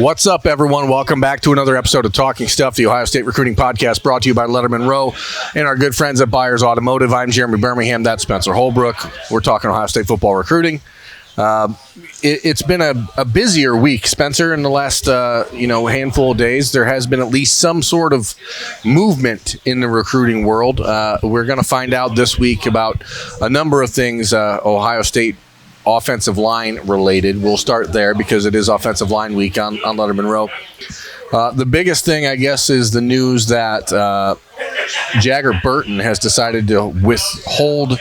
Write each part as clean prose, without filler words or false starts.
What's up, everyone? Welcome back to another episode of Talking Stuff, the Ohio State recruiting podcast brought to you by Lettermen Row and our good friends at Buyers Automotive. I'm Jeremy Birmingham. That's Spencer Holbrook. We're talking Ohio State football recruiting. It's been a busier week, Spencer, in the last handful of days. There has been at least some sort of movement in the recruiting world. We're going to find out this week about a number of things Ohio State offensive line related. We'll start there because it is offensive line week on Lettermen Row. The biggest thing, I guess, is the news that Jagger Burton has decided to withhold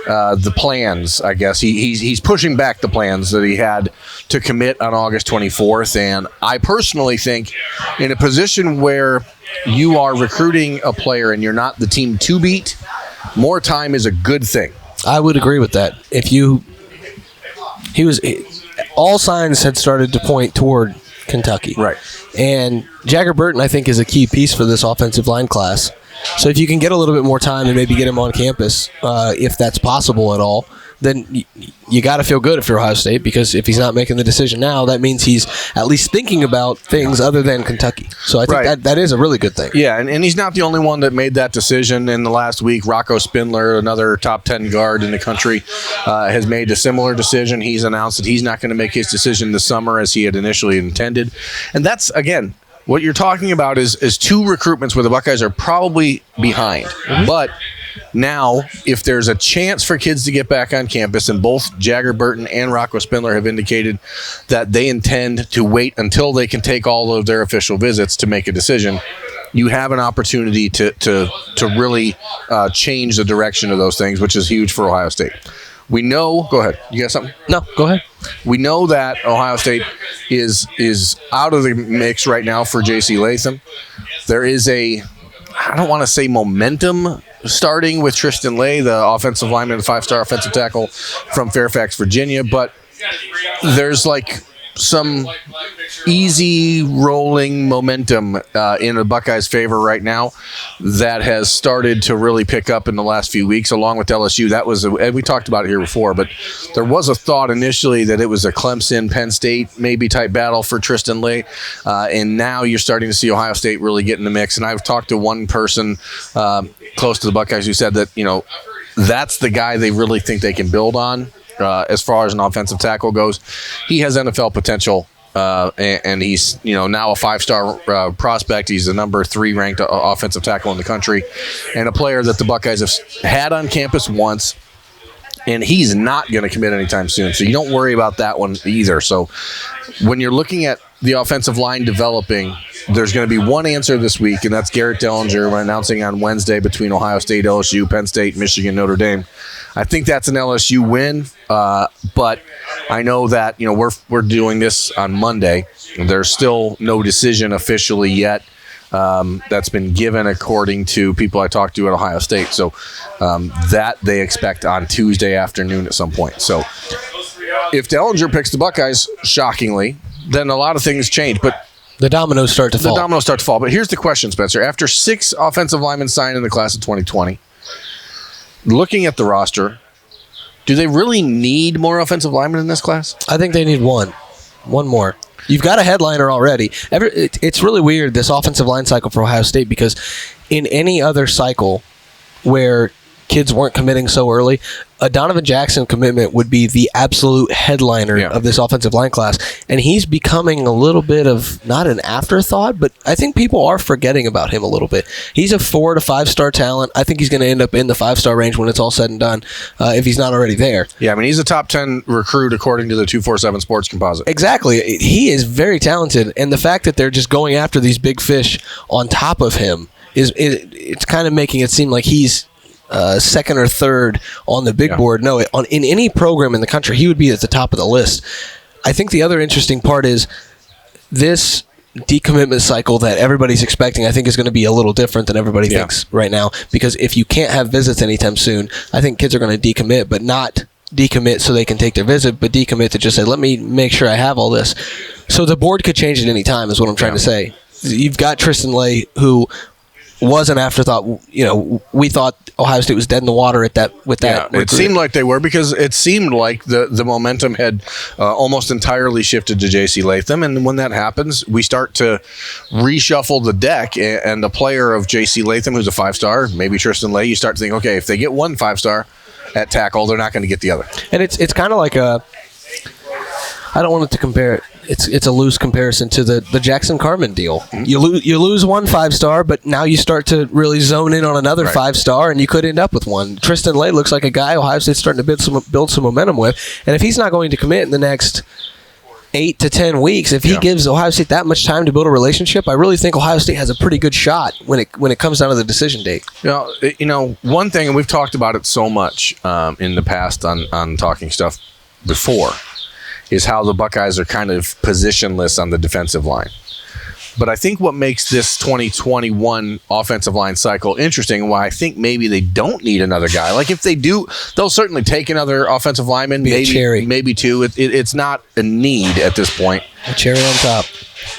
the plans. I guess he's pushing back the plans that he had to commit on August 24th. And I personally think in a position where you are recruiting a player and you're not the team to beat, more time is a good thing. I would agree with that. All signs had started to point toward Kentucky. Right. And Jagger Burton, I think, is a key piece for this offensive line class. So if you can get a little bit more time and maybe get him on campus, if that's possible at all, then you got to feel good if you're Ohio State, because if he's not making the decision now, that means he's at least thinking about things other than Kentucky. So I think that is a really good thing. Yeah, and he's not the only one that made that decision in the last week. Rocco Spindler, another top 10 guard in the country, has made a similar decision. He's announced that he's not going to make his decision this summer as he had initially intended. And that's, again, what you're talking about is two recruitments where the Buckeyes are probably behind. Mm-hmm. But now, if there's a chance for kids to get back on campus, and both Jagger Burton and Rocco Spindler have indicated that they intend to wait until they can take all of their official visits to make a decision, you have an opportunity to really change the direction of those things, which is huge for Ohio State. We know. Go ahead. You got something? No, go ahead. We know that Ohio State is out of the mix right now for J.C. Latham. There is I don't want to say momentum starting with Tristan Lay, the offensive lineman, the 5-star offensive tackle from Fairfax, Virginia, but there's some easy rolling momentum in the Buckeyes' favor right now that has started to really pick up in the last few weeks, along with LSU. That was we talked about it here before, but there was a thought initially that it was a Clemson, Penn State maybe type battle for Tristan Lay, and now you're starting to see Ohio State really get in the mix. And I've talked to one person close to the Buckeyes who said that that's the guy they really think they can build on. As far as an offensive tackle goes, he has NFL potential, and he's now a 5-star prospect. He's the number 3 ranked offensive tackle in the country, and a player that the Buckeyes have had on campus once. And he's not going to commit anytime soon, so you don't worry about that one either. So when you're looking at the offensive line developing, there's going to be one answer this week, and that's Garrett Dellinger announcing on Wednesday between Ohio State, LSU, Penn State, Michigan, Notre Dame. I think that's an LSU win, but I know that we're doing this on Monday. There's still no decision officially yet that's been given according to people I talked to at Ohio State. So that they expect on Tuesday afternoon at some point. So if Dellinger picks the Buckeyes, shockingly, then a lot of things change. But the dominoes start to fall. But here's the question, Spencer. After 6 offensive linemen signed in the class of 2020, looking at the roster, do they really need more offensive linemen in this class? I think they need one more. You've got a headliner already. It's really weird, this offensive line cycle for Ohio State, because in any other cycle where kids weren't committing so early, a Donovan Jackson commitment would be the absolute headliner of this offensive line class. And he's becoming a little bit of, not an afterthought, but I think people are forgetting about him a little bit. He's a 4 to 5-star talent. I think he's going to end up in the 5-star range when it's all said and done, if he's not already there. Yeah, I mean, he's a top 10 recruit according to the 247 Sports Composite. Exactly. He is very talented, and the fact that they're just going after these big fish on top of him it's kind of making it seem like he's second or third on the big board. No, in any program in the country, he would be at the top of the list. I think the other interesting part is this decommitment cycle that everybody's expecting, I think, is going to be a little different than everybody thinks right now, because if you can't have visits anytime soon, I think kids are going to decommit, but not decommit so they can take their visit, but decommit to just say, let me make sure I have all this. So the board could change at any time is what I'm trying to say. You've got Tristan Lay, who was an afterthought. We thought Ohio State was dead in the water at that. With that, it seemed like they were, because it seemed like the momentum had almost entirely shifted to J.C. Latham, and when that happens, we start to reshuffle the deck. And a player of J.C. Latham, who's a 5-star, maybe Tristan Lay, you start to think, okay, if they get one 5-star at tackle, they're not going to get the other. And it's kind of like I don't want it to compare it. It's a loose comparison to the Jackson Carman deal. Mm-hmm. You lose one 5-star, but now you start to really zone in on another 5-star, and you could end up with one. Tristan Lay looks like a guy Ohio State's starting to build some momentum with, and if he's not going to commit in the next 8 to 10 weeks, if he gives Ohio State that much time to build a relationship, I really think Ohio State has a pretty good shot when it comes down to the decision date. One thing, and we've talked about it so much in the past on Talking Stuff before, is how the Buckeyes are kind of positionless on the defensive line. But I think what makes this 2021 offensive line cycle interesting, and why I think maybe they don't need another guy. Like, if they do, they'll certainly take another offensive lineman, maybe two. It's not a need at this point. A cherry on top.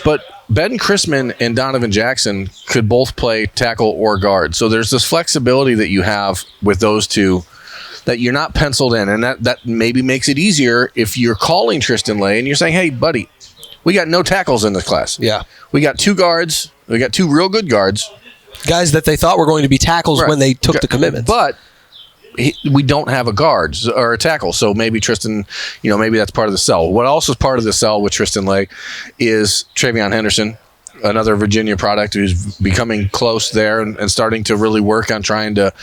But Ben Chrisman and Donovan Jackson could both play tackle or guard. So there's this flexibility that you have with those two, that you're not penciled in, and that maybe makes it easier if you're calling Tristan Lay and you're saying, hey, buddy, we got no tackles in this class. Yeah. We got 2 guards. We got 2 real good guards. Guys that they thought were going to be tackles when they took the commitments. But we don't have a guard or a tackle, so maybe Tristan, maybe that's part of the sell. What else is part of the sell with Tristan Lay is Travion Henderson, another Virginia product who's becoming close there and starting to really work on trying to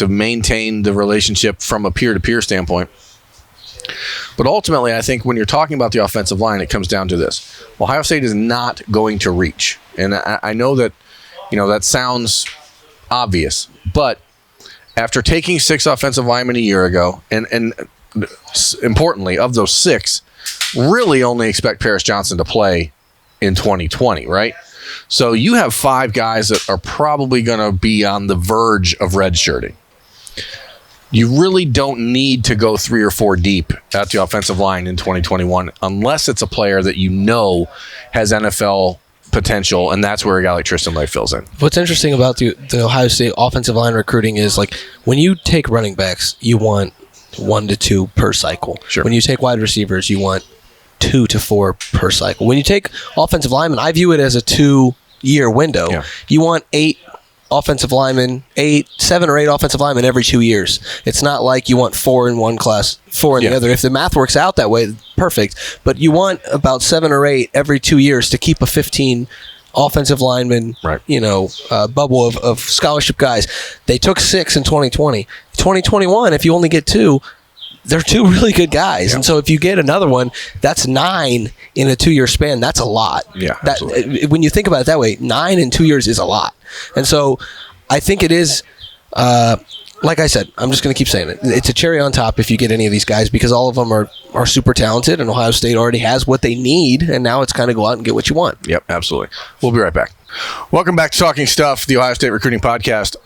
maintain the relationship from a peer-to-peer standpoint. But ultimately, I think when you're talking about the offensive line, it comes down to this. Ohio State is not going to reach. And I know that, that sounds obvious, but after taking 6 offensive linemen a year ago, and importantly, of those 6, really only expect Paris Johnson to play in 2020, right? So you have 5 guys that are probably going to be on the verge of redshirting. You really don't need to go 3 or 4 deep at the offensive line in 2021 unless it's a player that has NFL potential, and that's where a guy like Tristan Lay fills in. What's interesting about the Ohio State offensive line recruiting is, like, when you take running backs, you want 1 to 2 per cycle. Sure. When you take wide receivers, you want 2 to 4 per cycle. When you take offensive linemen, I view it as a 2-year window. Yeah. You want 7 or 8 offensive linemen every 2 years. It's not like you want 4 in one class, 4 in the other. If the math works out that way, perfect. But you want about 7 or 8 every 2 years to keep a 15 offensive lineman, bubble of scholarship guys. They took 6 in 2020. 2021, if you only get 2, they're 2 really good guys. And so if you get another one, that's 9 in a 2-year span. That's a lot. Yeah, absolutely. When you think about it that way, 9 in 2 years is a lot. And so I think it is, like I said, I'm just going to keep saying it. It's a cherry on top if you get any of these guys, because all of them are super talented, and Ohio State already has what they need, and now it's kind of go out and get what you want. Yep, absolutely. We'll be right back. Welcome back to Talking Stuff, the Ohio State Recruiting Podcast.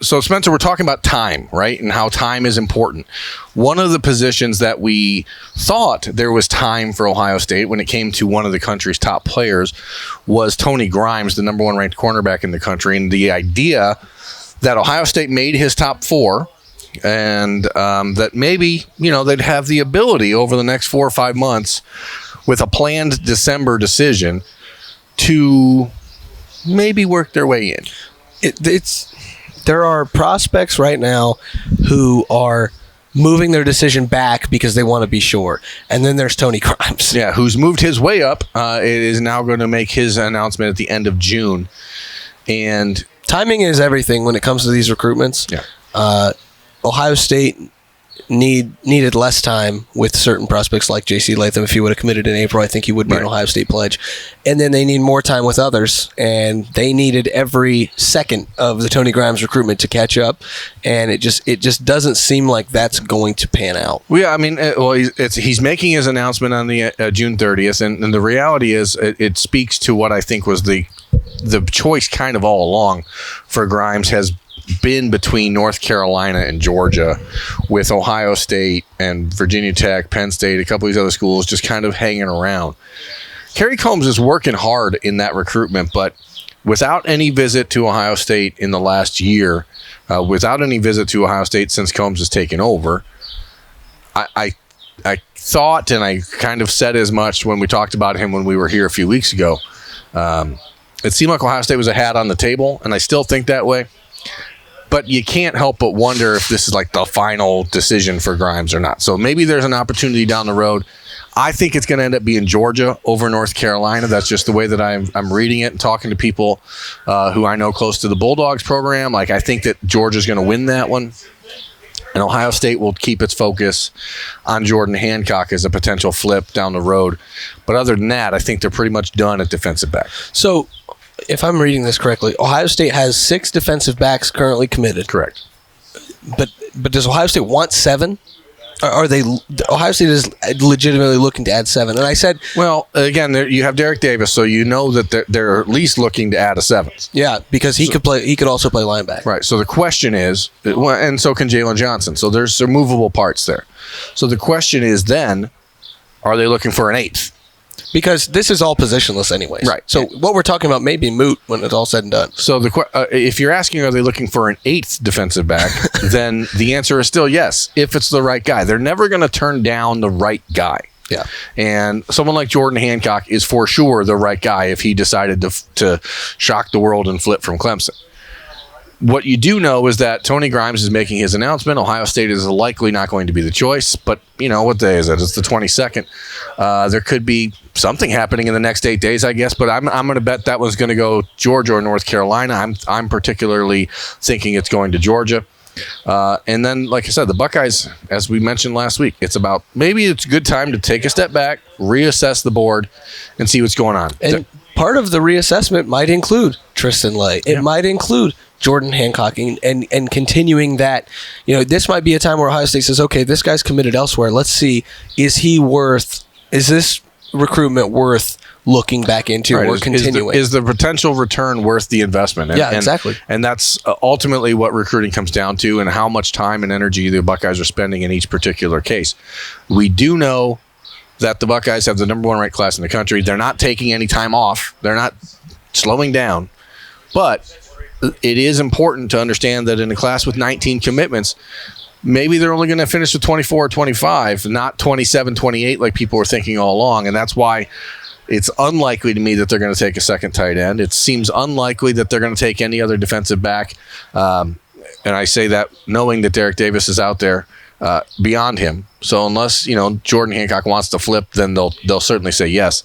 So, Spencer, we're talking about time, right, and how time is important. One of the positions that we thought there was time for Ohio State when it came to one of the country's top players was Tony Grimes, the number 1 ranked cornerback in the country, and the idea that Ohio State made his top 4, and that maybe, they'd have the ability over the next 4 or 5 months with a planned December decision to maybe work their way in. There are prospects right now who are moving their decision back because they want to be sure. And then there's Tony Grimes. Yeah, who's moved his way up. It is now going to make his announcement at the end of June. And timing is everything when it comes to these recruitments. Yeah. Ohio State needed less time with certain prospects like J.C. Latham. If he would have committed in April, I think he would be an Ohio State pledge. And then they need more time with others, and they needed every second of the Tony Grimes recruitment to catch up, and it just doesn't seem like that's going to pan out. Well, yeah, I mean, he's making his announcement on the June 30th, and the reality is it speaks to what I think was the choice kind of all along for Grimes has been between North Carolina and Georgia, with Ohio State and Virginia Tech, Penn State, a couple of these other schools just kind of hanging around. Kerry Combs is working hard in that recruitment, but without any visit to Ohio State in the last year, without any visit to Ohio State since Combs has taken over, I thought, and I kind of said as much when we talked about him when we were here a few weeks ago, it seemed like Ohio State was a hat on the table, and I still think that way. But you can't help but wonder if this is like the final decision for Grimes or not. So maybe there's an opportunity down the road. I think it's going to end up being Georgia over North Carolina. That's just the way that I'm reading it and talking to people who I know close to the Bulldogs program. Like, I think that Georgia's going to win that one. And Ohio State will keep its focus on Jordan Hancock as a potential flip down the road. But other than that, I think they're pretty much done at defensive back. So, if I'm reading this correctly, Ohio State has 6 defensive backs currently committed. Correct. But does Ohio State want 7? Are they? Ohio State is legitimately looking to add 7. And I said, well, again, you have Derek Davis, so you know that they're at least looking to add a 7th. Yeah, because he could play. He could also play linebacker. Right. So the question is, and so can Jalen Johnson. So there's some movable parts there. So the question is then, are they looking for an 8th? Because this is all positionless anyways. Right. So what we're talking about may be moot when it's all said and done. So if you're asking, are they looking for an 8th defensive back, then the answer is still yes, if it's the right guy. They're never going to turn down the right guy. Yeah. And someone like Jordan Hancock is for sure the right guy if he decided to shock the world and flip from Clemson. What you do know is that Tony Grimes is making his announcement. Ohio State is likely not going to be the choice, but what day is it? It's the 22nd. There could be something happening in the next 8 days, I guess, but I'm going to bet that one's going to go Georgia or North Carolina. I'm particularly thinking it's going to Georgia. And then, like I said, the Buckeyes, as we mentioned last week, it's about maybe it's a good time to take a step back, reassess the board, and see what's going on. And part of the reassessment might include Tristan Lay. It might include Jordan Hancock and continuing that. This might be a time where Ohio State says, okay, this guy's committed elsewhere. Let's see, is this recruitment worth looking back into or continuing? Is the potential return worth the investment? Exactly. And that's ultimately what recruiting comes down to, and how much time and energy the Buckeyes are spending in each particular case. We do know that the Buckeyes have the number 1 ranked class in the country. They're not taking any time off. They're not slowing down. But it is important to understand that in a class with 19 commitments, maybe they're only going to finish with 24 or 25, not 27, 28 like people were thinking all along. And that's why it's unlikely to me that they're going to take a second tight end. It seems unlikely that they're going to take any other defensive back. And I say that knowing that Derek Davis is out there beyond him. So unless, Jordan Hancock wants to flip, then they'll certainly say yes.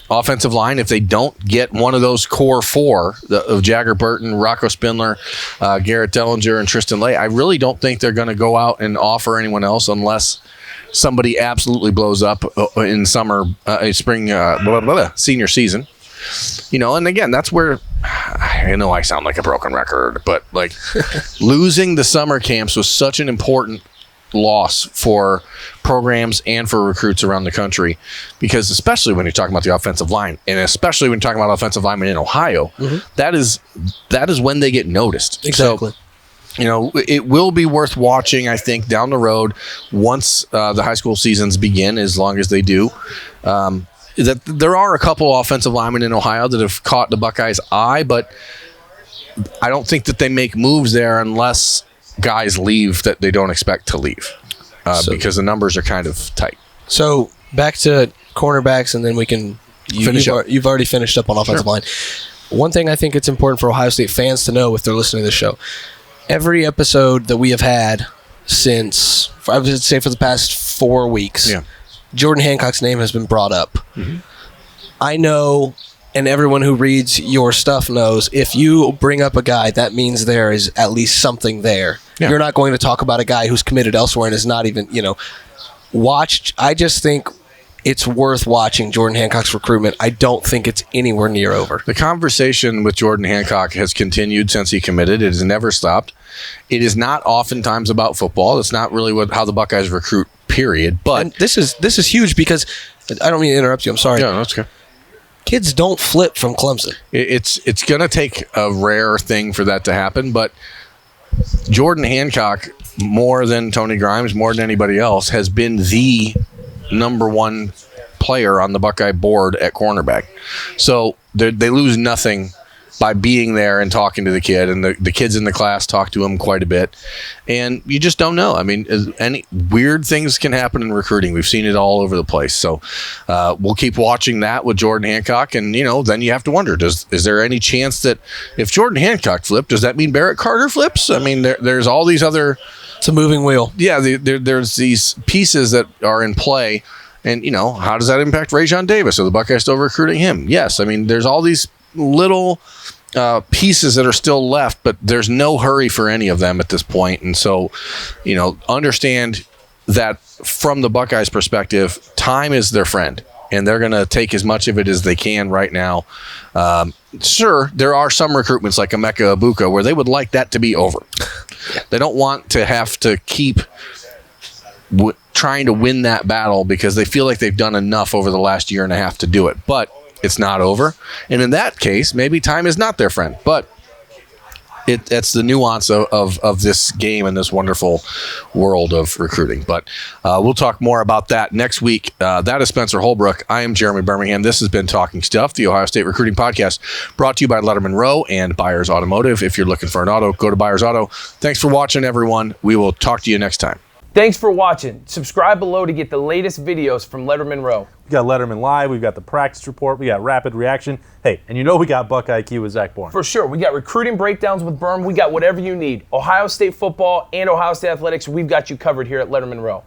Offensive line, if they don't get one of those core 4 of Jagger Burton, Rocco Spindler, Garrett Dellinger, and Tristan Lay, I really don't think they're going to go out and offer anyone else unless somebody absolutely blows up in spring, senior season. And again, that's where I know I sound like a broken record, but like losing the summer camps was such an important loss for programs and for recruits around the country, because especially when you're talking about the offensive line, and especially when you're talking about offensive linemen in Ohio, that is when they get noticed. Exactly. So, it will be worth watching, I think, down the road once the high school seasons begin, as long as they do. That there are a couple offensive linemen in Ohio that have caught the Buckeyes' eye, but I don't think that they make moves there unless guys leave that they don't expect to leave, because the numbers are kind of tight. So back to cornerbacks, and then we can finish up. You've already finished up on offensive line. One thing I think it's important for Ohio State fans to know if they're listening to the show, every episode that we have had since, I would say for the past 4 weeks, Jordan Hancock's name has been brought up. I know, and everyone who reads your stuff knows, if you bring up a guy, that means there is at least something there. You're not going to talk about a guy who's committed elsewhere and is not even, watched. I just think it's worth watching Jordan Hancock's recruitment. I don't think it's anywhere near over. The conversation with Jordan Hancock has continued since he committed. It has never stopped. It is not oftentimes about football. It's not really how the Buckeyes recruit, period. But and this is huge, because I don't mean to interrupt you. I'm sorry. Yeah, that's okay. Kids don't flip from Clemson. It's going to take a rare thing for that to happen, but Jordan Hancock, more than Tony Grimes, more than anybody else, has been the number 1 player on the Buckeye board at cornerback. So they lose nothing by being there and talking to the kid, and the kids in the class talk to him quite a bit. And you just don't know. I mean, any weird things can happen in recruiting. We've seen it all over the place. So we'll keep watching that with Jordan Hancock. And, then you have to wonder, is there any chance that if Jordan Hancock flipped, does that mean Barrett Carter flips? I mean, there's all these other... It's a moving wheel. Yeah, there's these pieces that are in play. And, how does that impact Rajon Davis? Are the Buckeyes still recruiting him? Yes. I mean, there's all these little pieces that are still left, but there's no hurry for any of them at this point. And so, understand that from the Buckeyes' perspective, time is their friend, and they're going to take as much of it as they can right now. Sure, there are some recruitments like Emeka Ibuka where they would like that to be over. They don't want to have to keep trying to win that battle because they feel like they've done enough over the last year and a half to do it. But it's not over. And in that case, maybe time is not their friend. But it's the nuance of this game and this wonderful world of recruiting. But we'll talk more about that next week. That is Spencer Holbrook. I am Jeremy Birmingham. This has been Talking Stuff, the Ohio State Recruiting Podcast, brought to you by Lettermen Row and Byers Automotive. If you're looking for an auto, go to Byers Auto. Thanks for watching, everyone. We will talk to you next time. Thanks for watching. Subscribe below to get the latest videos from Lettermen Row. We got Letterman Live, we've got the practice report, we got rapid reaction. Hey, and we got Buck IQ with Zach Bourne. For sure. We got recruiting breakdowns with Berm. We got whatever you need. Ohio State football and Ohio State athletics, we've got you covered here at Lettermen Row.